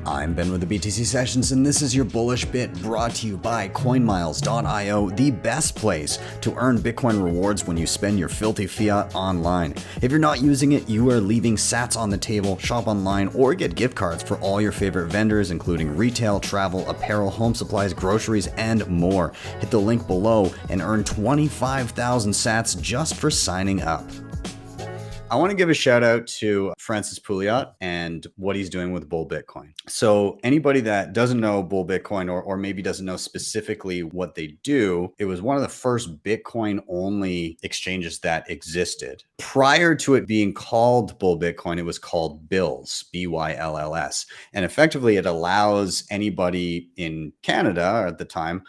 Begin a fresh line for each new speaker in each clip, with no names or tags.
I'm Ben with the BTC Sessions, and this is your bullish bit brought to you by CoinMiles.io, the best place to earn Bitcoin rewards when you spend your filthy fiat online. If you're not using it, you are leaving sats on the table, shop online, or get gift cards for all your favorite vendors, including retail, travel, apparel, home supplies, groceries, and more. Hit the link below and earn 25,000 sats just for signing up. I want to give a shout out to Francis Pouliot and what he's doing with Bull Bitcoin. So anybody that doesn't know Bull Bitcoin or maybe doesn't know specifically what they do, it was one of the first Bitcoin only exchanges that existed. Prior to it being called Bull Bitcoin, it was called Bills, BYLLS. And effectively it allows anybody in Canada at the time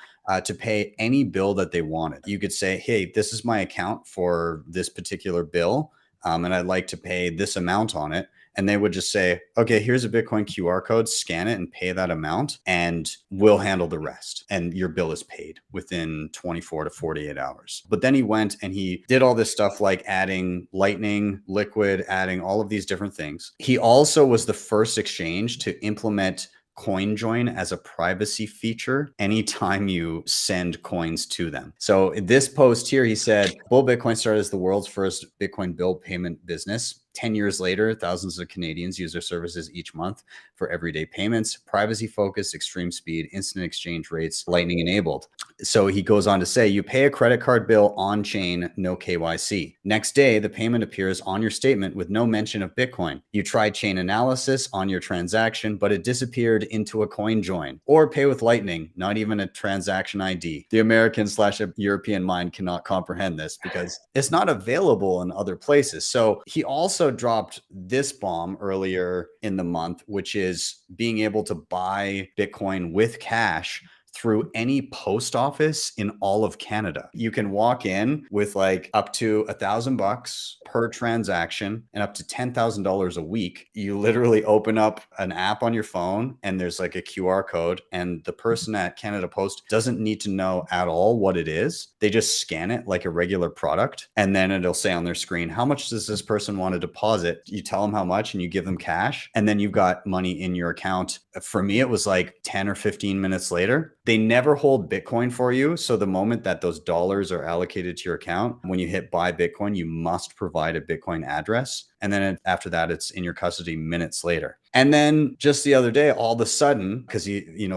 to pay any bill that they wanted. You could say, hey, this is my account for this particular bill. And I'd like to pay this amount on it. And they would just say, okay, here's a Bitcoin QR code, scan it and pay that amount, and we'll handle the rest. And your bill is paid within 24 to 48 hours. But then he went and he did all this stuff like adding Lightning, Liquid, adding all of these different things. He also was the first exchange to implement CoinJoin as a privacy feature anytime you send coins to them. So in this post here, he said, Bull Bitcoin started as the world's first Bitcoin bill payment business. 10 years later, thousands of Canadians use their services each month for everyday payments, privacy focused, extreme speed, instant exchange rates, Lightning enabled. So he goes on to say, you pay a credit card bill on chain, no KYC. Next day, the payment appears on your statement with no mention of Bitcoin. You try chain analysis on your transaction, but it disappeared into a coin join. Or pay with Lightning, not even a transaction ID. The American/European mind cannot comprehend this because it's not available in other places. So he also dropped this bomb earlier in the month, which is being able to buy Bitcoin with cash through any post office in all of Canada. You can walk in with like up to $1,000 per transaction and up to $10,000 a week. You literally open up an app on your phone and there's like a QR code, and the person at Canada Post doesn't need to know at all what it is. They just scan it like a regular product, and then it'll say on their screen, how much does this person want to deposit? You tell them how much and you give them cash, and then you've got money in your account. For me, it was like 10 or 15 minutes later. They never hold Bitcoin for you. So the moment that those dollars are allocated to your account, when you hit buy Bitcoin, you must provide a Bitcoin address. And then after that, it's in your custody minutes later. And then just the other day, all of a sudden, because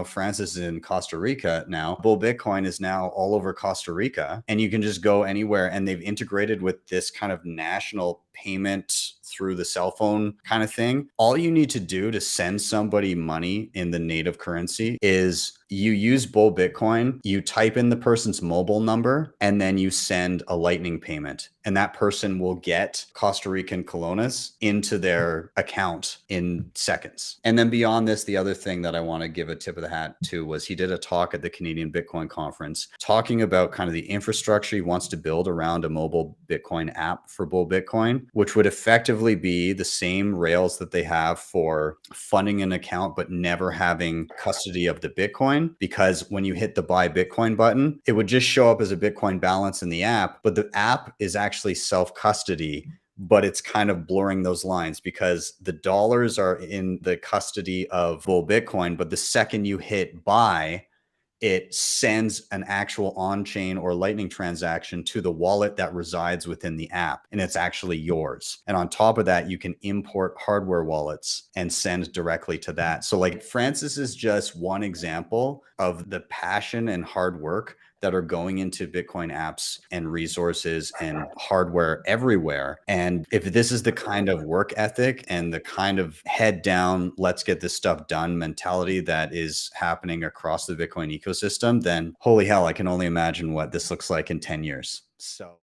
Francis is in Costa Rica now, Bull Bitcoin is now all over Costa Rica, and you can just go anywhere. And they've integrated with this kind of national payment through the cell phone kind of thing. All you need to do to send somebody money in the native currency is you use Bull Bitcoin, you type in the person's mobile number, and then you send a Lightning payment. And that person will get Costa Rican colones into their account in seconds. And then beyond this, the other thing that I want to give a tip of the hat to was he did a talk at the Canadian Bitcoin conference talking about kind of the infrastructure he wants to build around a mobile Bitcoin app for Bull Bitcoin, which would effectively be the same rails that they have for funding an account, but never having custody of the Bitcoin. Because when you hit the buy Bitcoin button, it would just show up as a Bitcoin balance in the app, but the app is actually self-custody, but it's kind of blurring those lines because the dollars are in the custody of Bull Bitcoin, but the second you hit buy, it sends an actual on-chain or Lightning transaction to the wallet that resides within the app, and it's actually yours. And on top of that, you can import hardware wallets and send directly to that. So like Francis is just one example of the passion and hard work that are going into Bitcoin apps and resources and hardware everywhere. And if this is the kind of work ethic and the kind of head down, let's get this stuff done mentality that is happening across the Bitcoin ecosystem, then holy hell, I can only imagine what this looks like in 10 years. So